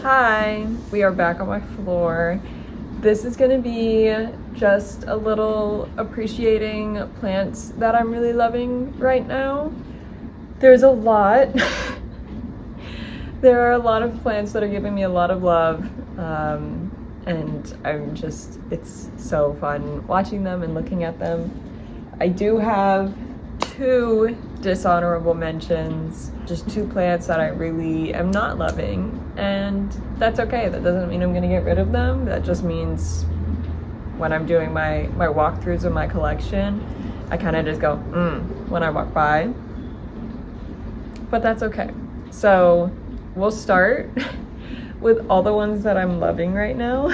Hi, we are back on my floor. This is gonna be just a little appreciating plants that I'm really loving right now. There's a lot. There are a lot of plants that are giving me a lot of love, and it's so fun watching them and looking at them. I do have 2 dishonorable mentions, just 2 plants that I really am not loving, and that's okay. That doesn't mean I'm gonna get rid of them. That just means when I'm doing my walkthroughs of my collection, I kind of just go, when I walk by. But that's okay. So we'll start with all the ones that I'm loving right now,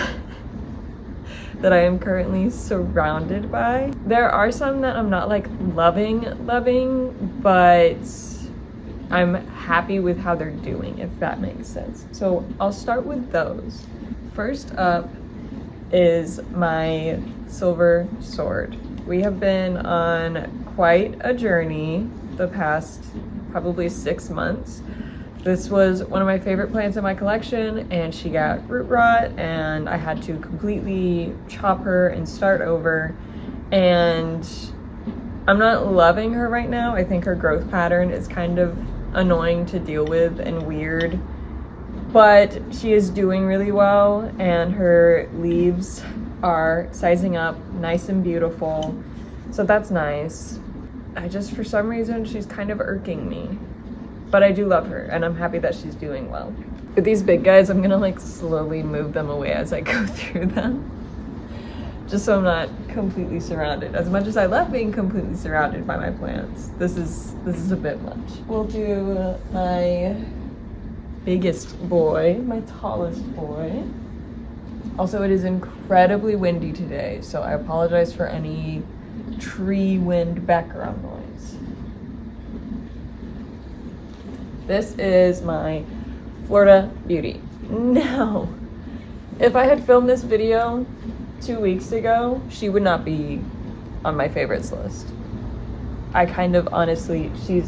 that I am currently surrounded by. There are some that I'm not like loving, but I'm happy with how they're doing, if that makes sense. So I'll start with those. First up is my silver sword. We have been on quite a journey the past probably 6 months. This was one of my favorite plants in my collection, and she got root rot, and I had to completely chop her and start over. And I'm not loving her right now. I think her growth pattern is kind of annoying to deal with and weird, but she is doing really well, and her leaves are sizing up nice and beautiful. So that's nice. For some reason, she's kind of irking me. But I do love her, and I'm happy that she's doing well. With these big guys, I'm gonna like slowly move them away as I go through them, just so I'm not completely surrounded. As much as I love being completely surrounded by my plants, this is a bit much. We'll do my biggest boy, my tallest boy. Also, it is incredibly windy today, so I apologize for any tree wind background noise. This is my Florida Beauty. Now, if I had filmed this video 2 weeks ago, she would not be on my favorites list. I kind of honestly, she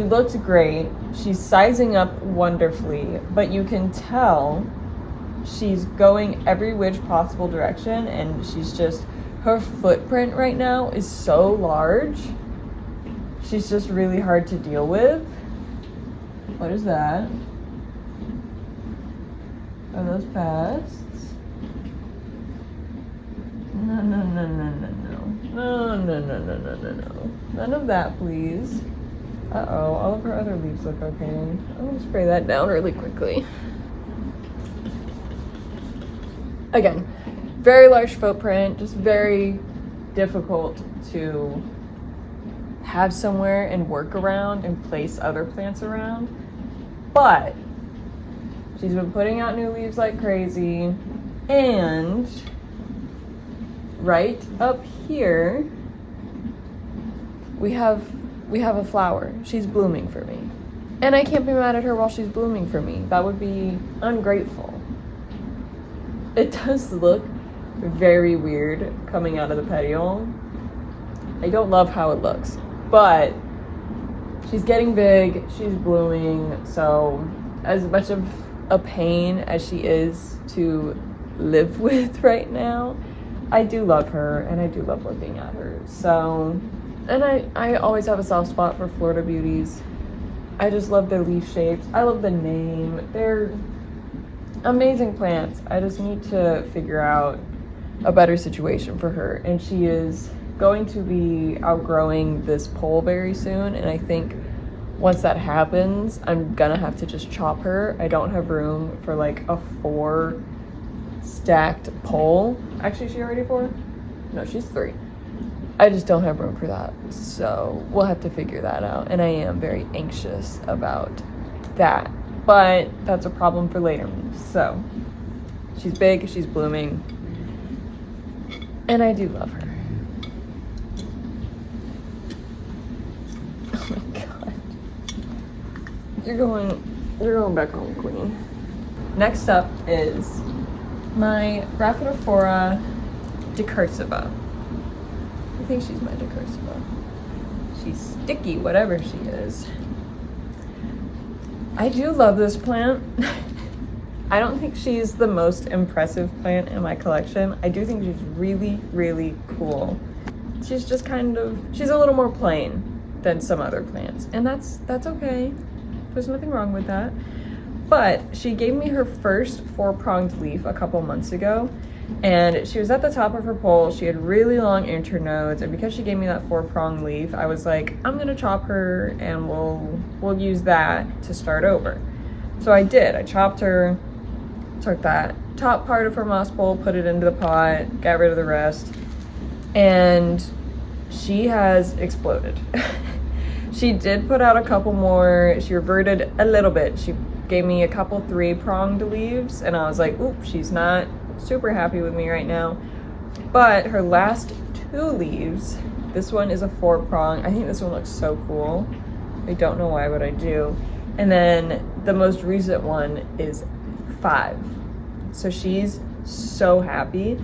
looks great. She's sizing up wonderfully, but you can tell she's going every which possible direction, and her footprint right now is so large. She's just really hard to deal with. What is that? Are those pests? No. None of that, please. Uh-oh, all of her other leaves look okay. I'm gonna spray that down really quickly. Again, very large footprint, just very difficult to have somewhere and work around and place other plants around. But she's been putting out new leaves like crazy, and right up here we have a flower. She's blooming for me, and I can't be mad at her while she's blooming for me. That would be ungrateful. It does look very weird coming out of the petiole. I don't love how it looks, but she's getting big, she's blooming, so as much of a pain as she is to live with right now, I do love her, and I do love looking at her. So, and I always have a soft spot for Florida Beauties. I just love their leaf shapes. I love the name. They're amazing plants. I just need to figure out a better situation for her, and she is going to be outgrowing this pole very soon, and I think once that happens, I'm gonna have to just chop her. I don't have room for like a 4 stacked pole. Actually, is she already 4? No, she's 3. I just don't have room for that, so we'll have to figure that out, and I am very anxious about that, but that's a problem for later. So she's big, she's blooming, and I do love her. Oh my god. You're going back home, queen. Next up is my Raphidophora decursiva. I think she's my decursiva. She's sticky, whatever she is. I do love this plant. I don't think she's the most impressive plant in my collection. I do think she's really, really cool. She's just she's a little more plain than some other plants, and that's okay. There's nothing wrong with that. But she gave me her first 4-pronged leaf a couple months ago, and she was at the top of her pole. She had really long internodes, and because she gave me that 4-pronged leaf, I was like, I'm gonna chop her and we'll use that to start over. So I did. I chopped her, took that top part of her moss pole, put it into the pot, got rid of the rest, and she has exploded. She did put out a couple more. She reverted a little bit. She gave me a couple 3-pronged leaves, and I was like, oop, she's not super happy with me right now. But her last 2 leaves, this one is a 4-prong. I think this one looks so cool. I don't know why, but I do. And then the most recent one is 5. So she's so happy.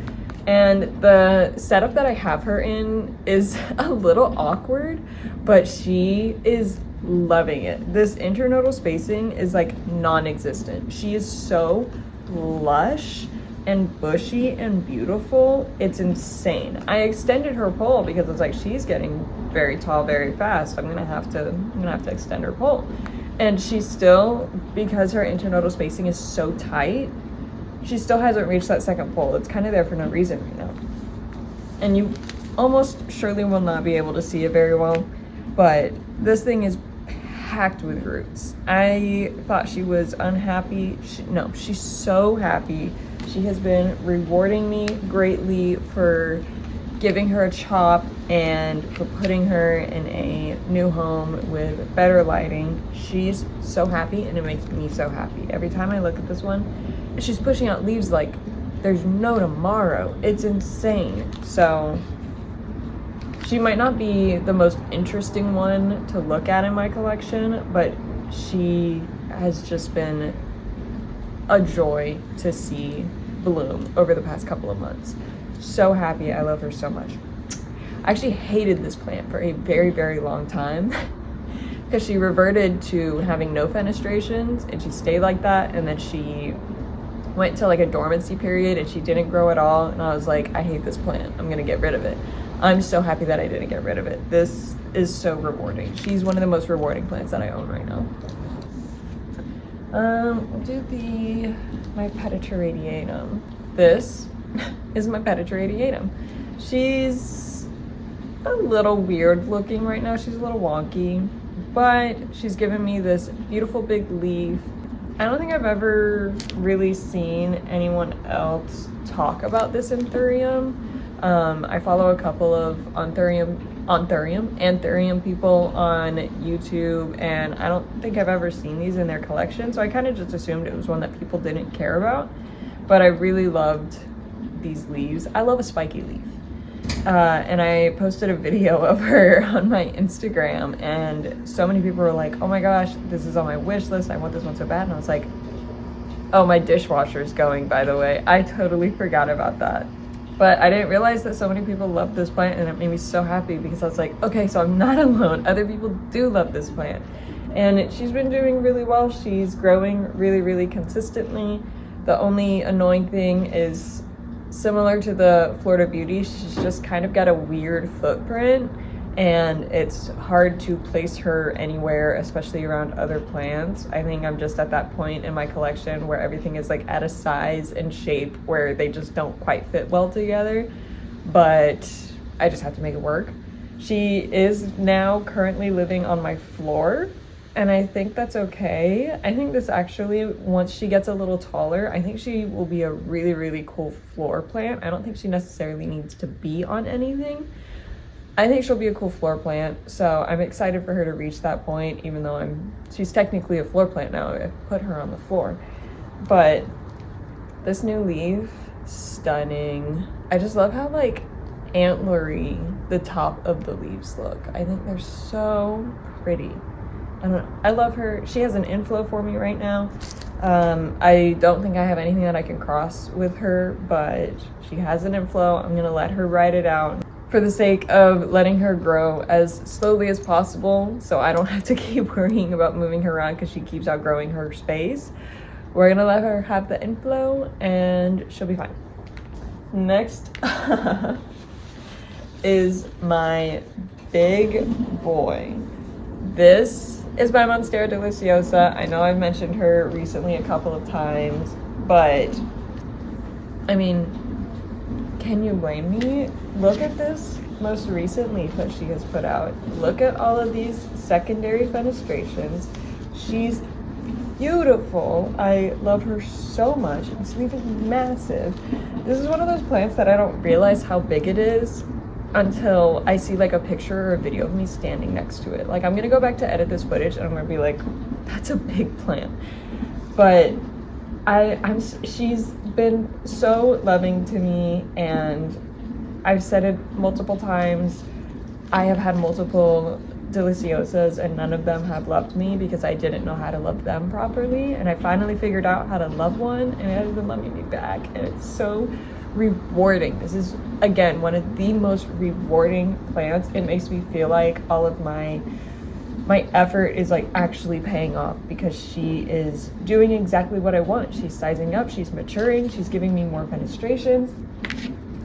And the setup that I have her in is a little awkward, but she is loving it. This internodal spacing is like non-existent. She is so lush and bushy and beautiful. It's insane. I extended her pole because it's like, she's getting very tall very fast. I'm gonna have to extend her pole. And she still, because her internodal spacing is so tight, she still hasn't reached that second pole. It's kind of there for no reason right now. And you almost surely will not be able to see it very well, but this thing is packed with roots. I thought she was unhappy. No, she's so happy. She has been rewarding me greatly for giving her a chop and for putting her in a new home with better lighting. She's so happy, and it makes me so happy. Every time I look at this one, she's pushing out leaves like there's no tomorrow. It's insane. So she might not be the most interesting one to look at in my collection, but she has just been a joy to see bloom over the past couple of months. So happy. I love her so much. I actually hated this plant for a very, very long time because she reverted to having no fenestrations, and she stayed like that, and then she went to like a dormancy period and she didn't grow at all, and I was like, I hate this plant. I'm gonna get rid of it. I'm so happy that I didn't get rid of it. This is so rewarding. She's one of the most rewarding plants that I own right now. We'll do my Petitia radiatum. This is my Petitia radiatum. She's a little weird looking right now. She's a little wonky, but she's given me this beautiful big leaf. I don't think I've ever really seen anyone else talk about this anthurium. I follow a couple of anthurium people on YouTube, and I don't think I've ever seen these in their collection, so I kind of just assumed it was one that people didn't care about. But I really loved these leaves. I love a spiky leaf. And I posted a video of her on my Instagram, and so many people were like, oh my gosh, this is on my wish list. I want this one so bad. And I was like, oh, my dishwasher is going, by the way. I totally forgot about that. But I didn't realize that so many people love this plant, and it made me so happy because I was like, okay, so I'm not alone. Other people do love this plant. And she's been doing really well. She's growing really, really consistently. The only annoying thing is, similar to the Florida Beauty, she's just kind of got a weird footprint, and it's hard to place her anywhere, especially around other plants. I think I'm just at that point in my collection where everything is like at a size and shape where they just don't quite fit well together, but I just have to make it work. She is now currently living on my floor, and I think that's okay. I think this actually, once she gets a little taller, I think she will be a really, really cool floor plant. I don't think she necessarily needs to be on anything. I think she'll be a cool floor plant, so I'm excited for her to reach that point, even though she's technically a floor plant now. I put her on the floor. But this new leaf, stunning. I just love how like antlery the top of the leaves look. I think they're so pretty. I love her. She has an inflow for me right now. I don't think I have anything that I can cross with her, but she has an inflow. I'm gonna let her ride it out for the sake of letting her grow as slowly as possible, so I don't have to keep worrying about moving her around because she keeps outgrowing her space. we're gonna let her have the inflow and she'll be fine. Next is my big boy. This is my Monstera deliciosa. I know I've mentioned her recently a couple of times, but I mean, can you blame me? Look at this most recent leaf that she has put out. Look at all of these secondary fenestrations. She's beautiful. I love her so much. This leaf is massive. This is one of those plants that I don't realize how big it is until I see like a picture or a video of me standing next to it. Like, I'm gonna go back to edit this footage and I'm gonna be like, that's a big plant. But she's been so loving to me, and I've said it multiple times. I have had multiple deliciosas and none of them have loved me because I didn't know how to love them properly, and I finally figured out how to love one and it has been loving me back, and it's so rewarding. This is, again, one of the most rewarding plants. It makes me feel like all of my effort is like actually paying off because she is doing exactly what I want. She's sizing up, she's maturing, she's giving me more fenestrations.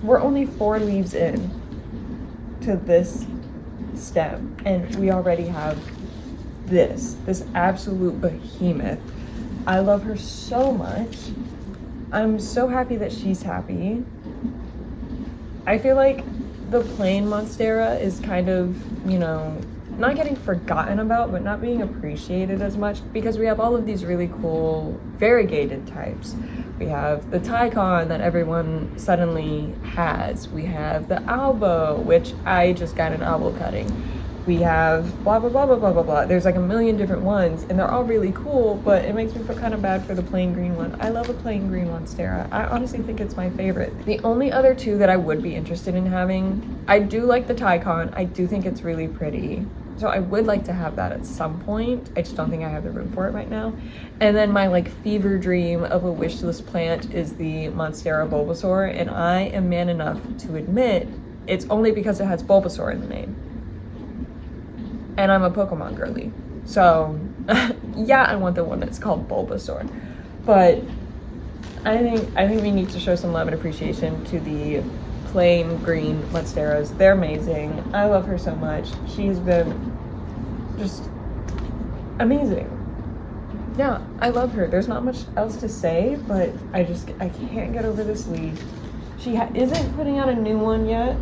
We're only 4 leaves in to this stem and we already have this absolute behemoth. I love her so much. I'm so happy that she's happy. I feel like the plain Monstera is kind of, you know, not getting forgotten about, but not being appreciated as much because we have all of these really cool variegated types. We have the Tycon that everyone suddenly has. We have the Albo, which I just got an Albo cutting. We have blah, blah, blah, blah, blah, blah, blah. There's like a million different ones and they're all really cool, but it makes me feel kind of bad for the plain green one. I love a plain green Monstera. I honestly think it's my favorite. The only other 2 that I would be interested in having, I do like the Tycon. I do think it's really pretty. So I would like to have that at some point. I just don't think I have the room for it right now. And then my like fever dream of a wish list plant is the Monstera Bulbasaur, and I am man enough to admit it's only because it has Bulbasaur in the name. And I'm a Pokemon girly. So yeah, I want the one that's called Bulbasaur. But I think we need to show some love and appreciation to the plain green Monsteras. They're amazing. I love her so much. She's been just amazing. Yeah, I love her. There's not much else to say, but I can't get over this leaf. She isn't putting out a new one yet.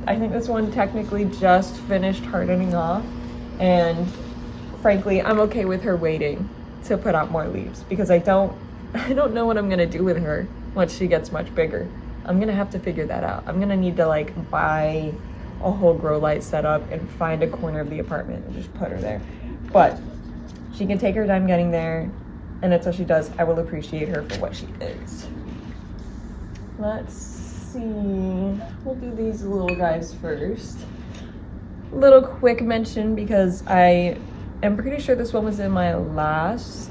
I think this one technically just finished hardening off, and frankly, I'm okay with her waiting to put out more leaves because I don't know what I'm gonna do with her once she gets much bigger. I'm gonna have to figure that out. I'm gonna need to like buy a whole grow light setup and find a corner of the apartment and just put her there. But she can take her time getting there, and until she does, I will appreciate her for what she is. Let's see. We'll do these little guys first. Little quick mention because I am pretty sure this one was in my last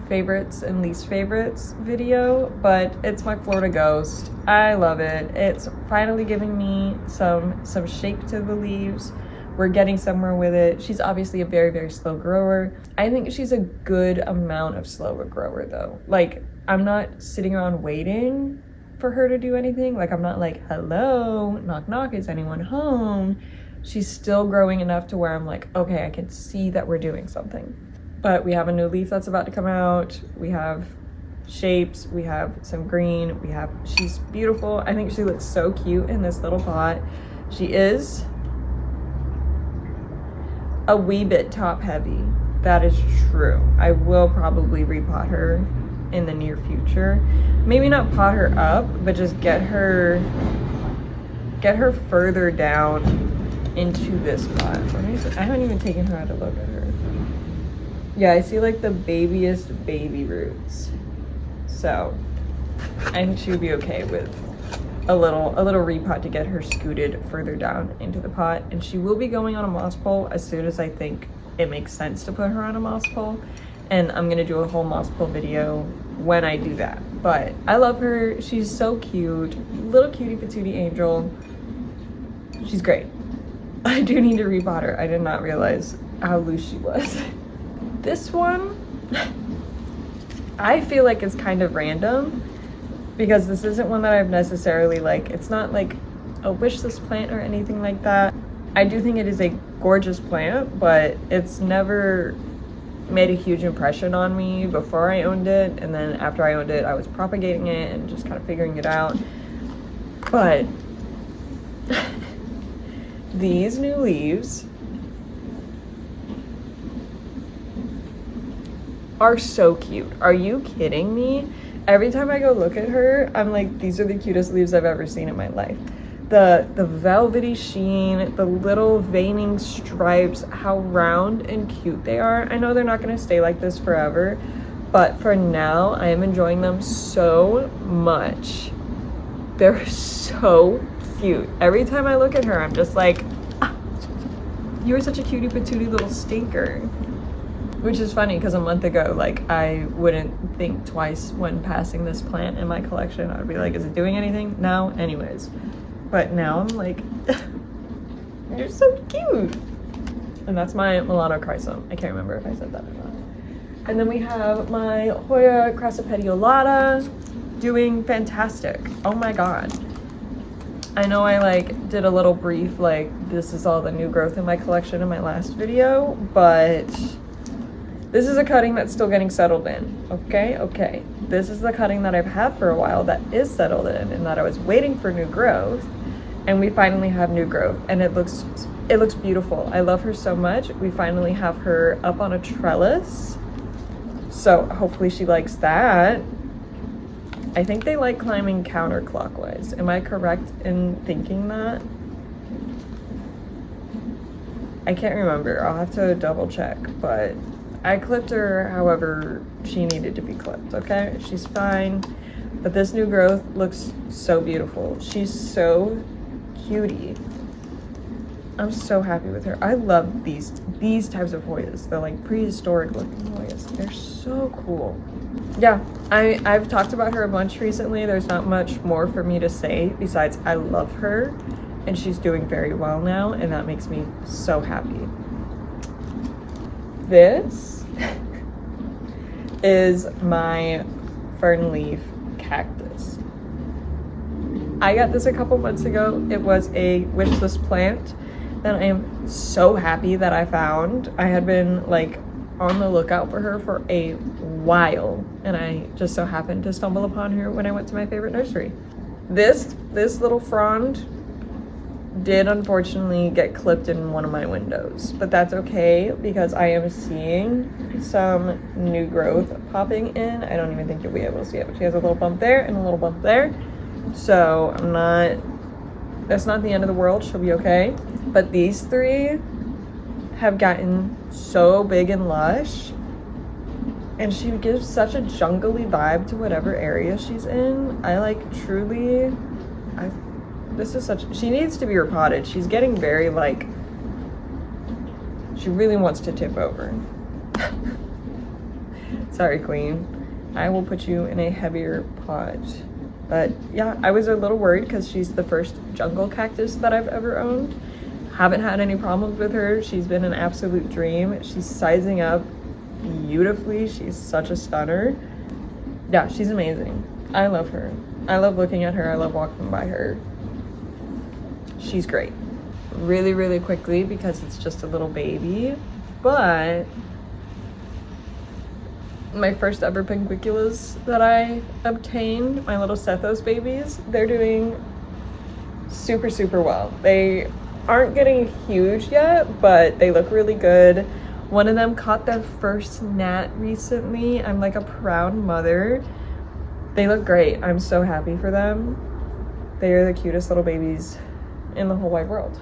favorites and least favorites video, but it's my Florida Ghost. I love it. It's finally giving me some shape to the leaves. We're getting somewhere with it. She's obviously a very, very slow grower. I think she's a good amount of slower grower though. Like, I'm not sitting around waiting for her to do anything. Like, I'm not like, hello, knock knock, is anyone home? She's still growing enough to where I'm like, okay, I can see that we're doing something. But we have a new leaf that's about to come out. We have shapes, we have some green, she's beautiful. I think she looks so cute in this little pot. She is a wee bit top heavy. That is true. I will probably repot her in the near future. Maybe not pot her up, but just get her further down into this pot. I haven't even taken her out to look at her. Yeah, I see like the babiest baby roots. So I think she would be okay with a little repot to get her scooted further down into the pot. And she will be going on a moss pole as soon as I think it makes sense to put her on a moss pole. And I'm gonna do a whole moss pole video when I do that. But I love her. She's so cute. Little cutie patootie angel. She's great. I do need to repot her. I did not realize how loose she was. This one, I feel like it's kind of random because this isn't one that I've necessarily like, it's not like a wish list plant or anything like that. I do think it is a gorgeous plant, but it's never made a huge impression on me before I owned it, and then after I owned it I was propagating it and just kind of figuring it out. But these new leaves are so cute. Are you kidding me? Every time I go look at her, I'm like, these are the cutest leaves I've ever seen in my life. The velvety sheen, the little veining stripes, how round and cute they are. I know they're not going to stay like this forever, but for now, I am enjoying them so much. They're so cute. Every time I look at her, I'm just like, ah, you're such a cutie patootie little stinker. Which is funny because a month ago, like, I wouldn't think twice when passing this plant in my collection. I would be like, is it doing anything? No, anyways. But now I'm like, you're so cute. And that's my Milano chrysome. I can't remember if I said that or not. And then we have my Hoya crassinervia doing fantastic. Oh my god. I know I like did a little brief, like, this is all the new growth in my collection in my last video, but this is a cutting that's still getting settled in. Okay. This is the cutting that I've had for a while that is settled in and that I was waiting for new growth. And we finally have new growth and it looks beautiful. I love her so much. We finally have her up on a trellis. So hopefully she likes that. I think they like climbing counterclockwise. Am I correct in thinking that? I can't remember. I'll have to double check, but I clipped her however she needed to be clipped, okay? She's fine. But this new growth looks so beautiful. She's so cutie. I'm so happy with her. I love these types of Hoyas. They're like prehistoric looking Hoyas. They're so cool. Yeah, I've talked about her a bunch recently. There's not much more for me to say besides I love her and she's doing very well now and that makes me so happy. This is my fern leaf cactus. I got this a couple months ago. It was a wishlist plant that I am so happy that I found. I had been like on the lookout for her for a while and I just so happened to stumble upon her when I went to my favorite nursery. This little frond did unfortunately get clipped in one of my windows, but that's okay because I am seeing some new growth popping in. I don't even think you'll be able to see it, but she has a little bump there and a little bump there. So that's not the end of the world. She'll be okay. But these three have gotten so big and lush and she gives such a jungly vibe to whatever area she's in. I like truly, she needs to be repotted. She's getting very like, she really wants to tip over. Sorry, queen. I will put you in a heavier pot. But yeah, I was a little worried because she's the first jungle cactus that I've ever owned. Haven't had any problems with her. She's been an absolute dream. She's sizing up beautifully. She's such a stunner. Yeah, she's amazing. I love her. I love looking at her. I love walking by her. She's great. Really, really quickly because it's just a little baby, but my first ever pinguiculas that I obtained, my little Sethos babies, they're doing super, super well. They aren't getting huge yet, but they look really good. One of them caught their first gnat recently. I'm like a proud mother. They look great. I'm so happy for them. They are the cutest little babies in the whole wide world.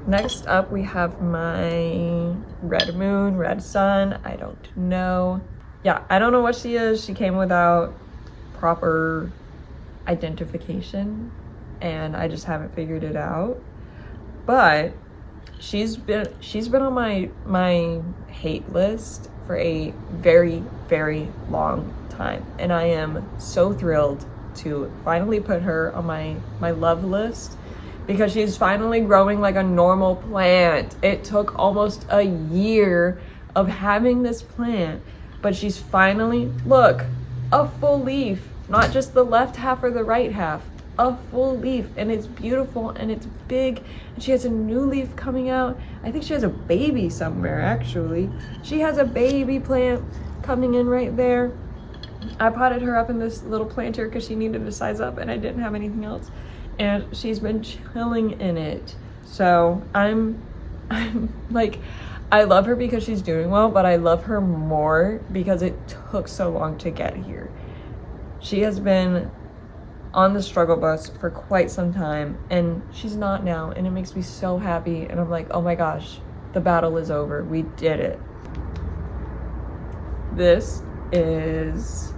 Next up, we have my red moon, red sun. I don't know. Yeah, I don't know what she is. She came without proper identification and I just haven't figured it out. But she's been on my hate list for a very, very long time. And I am so thrilled to finally put her on my love list because she's finally growing like a normal plant. It took almost a year of having this plant. but she's finally, look, a full leaf, not just the left half or the right half, a full leaf, and it's beautiful and it's big, and she has a new leaf coming out. I think she has a baby somewhere, actually. She has a baby plant coming in right there. I potted her up in this little planter because she needed to size up and I didn't have anything else, and she's been chilling in it. So I'm like, I love her because she's doing well, but I love her more because it took so long to get here. She has been on the struggle bus for quite some time, and she's not now, and it makes me so happy. And I'm like, oh my gosh, the battle is over. We did it. This is,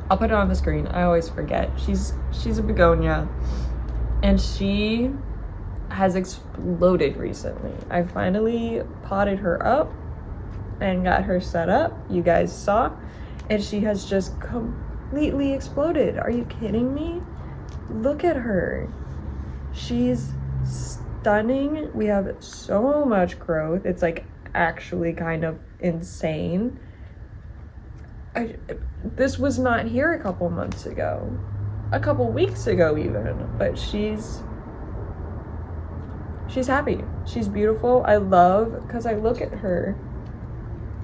I'll put it on the screen. I always forget. She's a begonia, and she has exploded recently. I finally potted her up and got her set up. You guys saw, and she has just completely exploded. Are you kidding me? Look at her. She's stunning. We have so much growth. It's like actually kind of insane. This was not here a couple months ago, a couple weeks ago even, but she's happy. She's beautiful. I love, because I look at her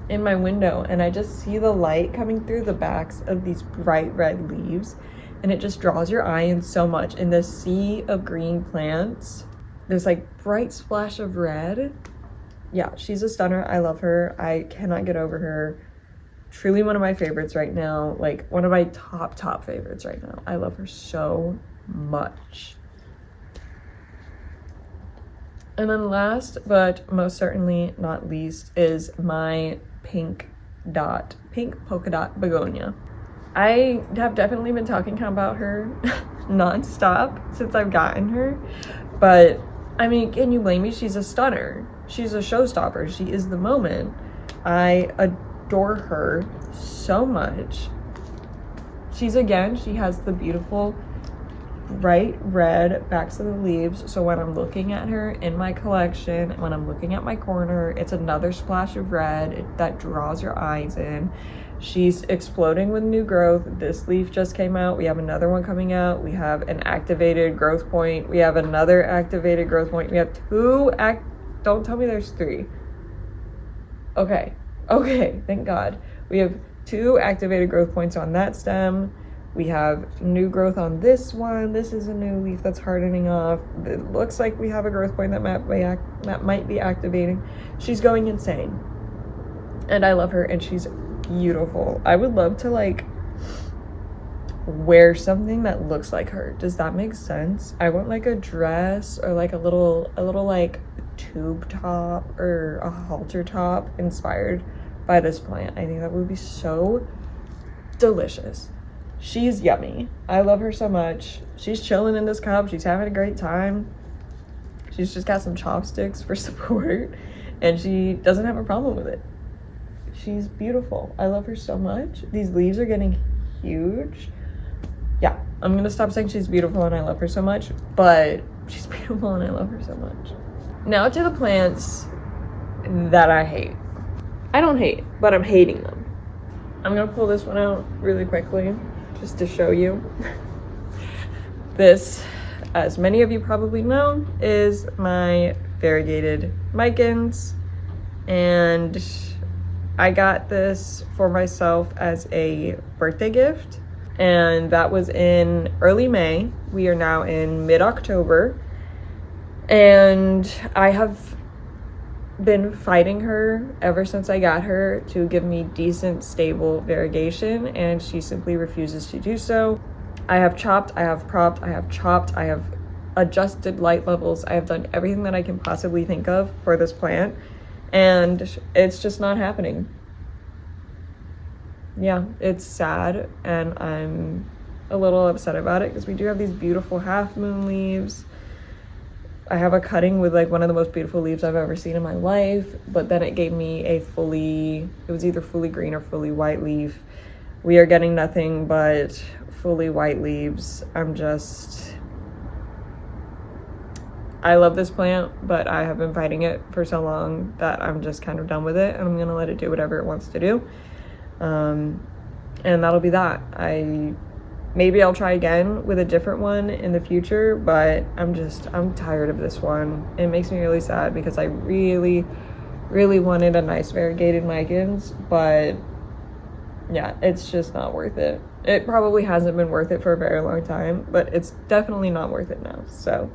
in my window and I just see the light coming through the backs of these bright red leaves, and it just draws your eye in so much. In this sea of green plants, there's like bright splash of red. Yeah, she's a stunner. I love her. I cannot get over her. Truly one of my favorites right now. Like one of my top favorites right now. I love her so much. And then last but most certainly not least is my pink polka dot begonia. I have definitely been talking about her nonstop since I've gotten her, but I mean, can you blame me? She's a stunner. She's a showstopper. She is the moment. I adore her so much. She has the beautiful bright red backs of the leaves, so when I'm looking at her in my collection, when I'm looking at my corner, it's another splash of red that draws your eyes in. She's exploding with new growth. This leaf just came out. We have another one coming out. We have an activated growth point. We have another activated growth point. We have don't tell me there's 3. Okay, thank God. We have 2 activated growth points on that stem. We have new growth on this one. This is a new leaf that's hardening off. It looks like we have a growth point that might be activating. She's going insane. And I love her, and she's beautiful. I would love to like wear something that looks like her. Does that make sense? I want like a dress or like a little like tube top or a halter top inspired by this plant. I think that would be so delicious. She's yummy. I love her so much. She's chilling in this cup. She's having a great time. She's just got some chopsticks for support, and she doesn't have a problem with it. She's beautiful. I love her so much. These leaves are getting huge. Yeah, I'm gonna stop saying she's beautiful and I love her so much, but she's beautiful and I love her so much. Now to the plants that I hate. I don't hate, but I'm hating them. I'm gonna pull this one out really quickly just to show you. This, as many of you probably know, is my variegated micans, and I got this for myself as a birthday gift, and that was in early May. We are now in mid-October, and I have been fighting her ever since I got her to give me decent, stable variegation, and she simply refuses to do so. I have chopped, I have propped, I have chopped, I have adjusted light levels, I have done everything that I can possibly think of for this plant, and it's just not happening. Yeah, it's sad, and I'm a little upset about it because we do have these beautiful half moon leaves. I have a cutting with like one of the most beautiful leaves I've ever seen in my life, but then it gave me it was either fully green or fully white leaf. We are getting nothing but fully white leaves. I love this plant, but I have been fighting it for so long that I'm just kind of done with it, and I'm gonna let it do whatever it wants to do. And that'll be that. Maybe I'll try again with a different one in the future, but I'm tired of this one. It makes me really sad because I really wanted a nice variegated Micans, but yeah, it's just not worth it. It probably hasn't been worth it for a very long time, but it's definitely not worth it now. So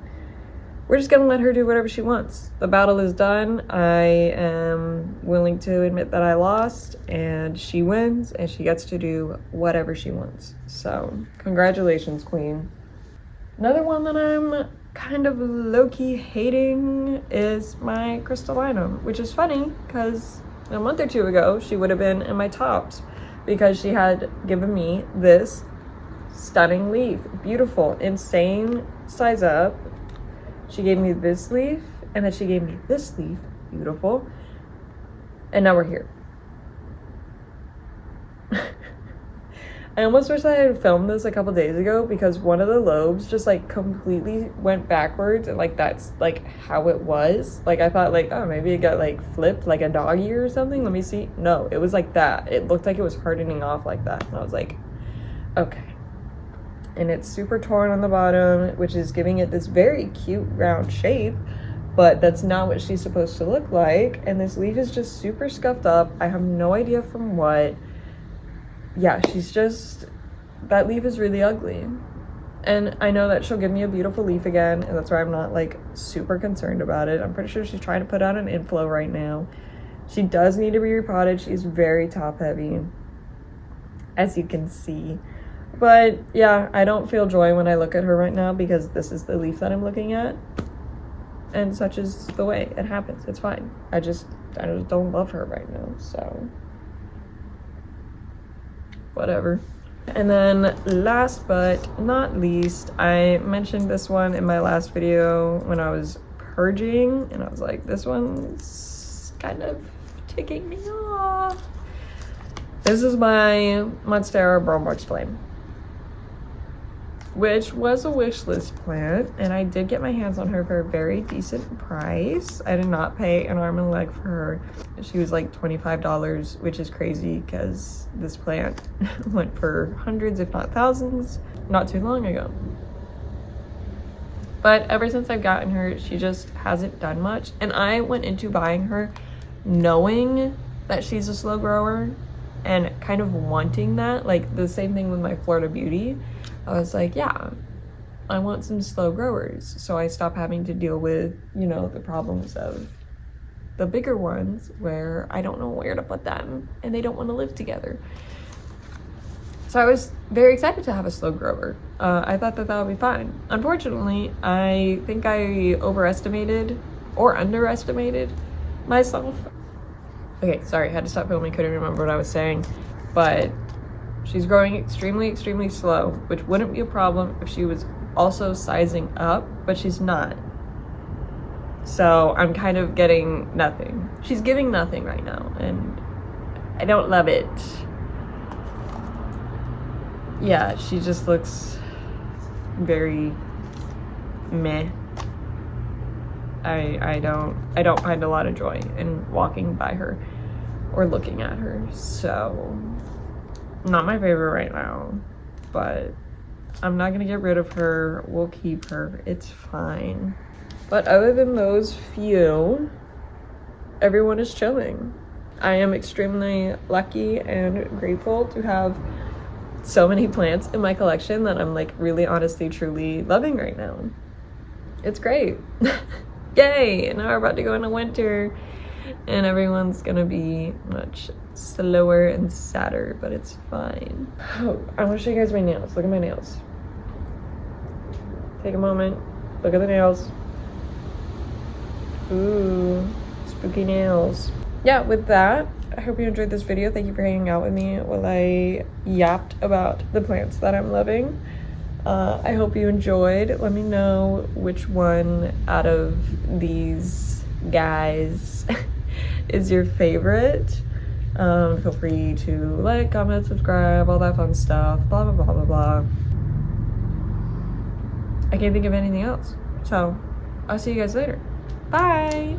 we're just gonna let her do whatever she wants. The battle is done. I am willing to admit that I lost, and she wins, and she gets to do whatever she wants. So congratulations, queen. Another one that I'm kind of low-key hating is my crystallinum, which is funny because a month or two ago she would have been in my tops because she had given me this stunning leaf. Beautiful, insane size up. She gave me this leaf, and then she gave me this leaf. Beautiful. And now we're here. I almost wish I had filmed this a couple days ago because one of the lobes just like completely went backwards, and like that's like how it was. Like I thought like, oh, maybe it got like flipped like a dog ear or something. Let me see. No, it was like that. It looked like it was hardening off like that. And I was like, okay. And it's super torn on the bottom, which is giving it this very cute round shape, but that's not what she's supposed to look like. And this leaf is just super scuffed up. I have no idea from what. Yeah, that leaf is really ugly. And I know that she'll give me a beautiful leaf again, and that's why I'm not like super concerned about it. I'm pretty sure she's trying to put out an inflow right now. She does need to be repotted. She's very top heavy, as you can see. But yeah, I don't feel joy when I look at her right now because this is the leaf that I'm looking at. And such is the way it happens. It's fine. I just don't love her right now, so whatever. And then last but not least, I mentioned this one in my last video when I was purging, and I was like, this one's kind of ticking me off. This is my Monstera Brombox Flame, which was a wish list plant, and I did get my hands on her for a very decent price. I did not pay an arm and a leg for her. She was like $25, which is crazy because this plant went for hundreds, if not thousands, not too long ago. But ever since I've gotten her, she just hasn't done much. And I went into buying her knowing that she's a slow grower and kind of wanting that, like the same thing with my Florida Beauty. I was like, yeah, I want some slow growers. So I stopped having to deal with, you know, the problems of the bigger ones where I don't know where to put them and they don't want to live together. So I was very excited to have a slow grower. I thought that would be fine. Unfortunately, I think I overestimated or underestimated myself. Okay, sorry, I had to stop filming, couldn't remember what I was saying. But she's growing extremely slow, which wouldn't be a problem if she was also sizing up, but she's not. So I'm kind of getting nothing. She's giving nothing right now, and I don't love it. Yeah, she just looks very meh. I don't find a lot of joy in walking by her or looking at her, so not my favorite right now, but I'm not gonna get rid of her. We'll keep her, it's fine. But other than those few, everyone is chilling. I am extremely lucky and grateful to have so many plants in my collection that I'm like really honestly truly loving right now. It's great. Yay! And now we're about to go into winter and everyone's gonna be much slower and sadder, but it's fine. Oh, I want to show you guys my nails. Look at my nails. Take a moment. Look at the nails. Ooh, spooky nails. Yeah, with that, I hope you enjoyed this video. Thank you for hanging out with me while I yapped about the plants that I'm loving. I hope you enjoyed. Let me know which one out of these guys is your favorite. Feel free to like, comment, subscribe, all that fun stuff, blah, blah, blah, blah, blah. I can't think of anything else. So I'll see you guys later. Bye.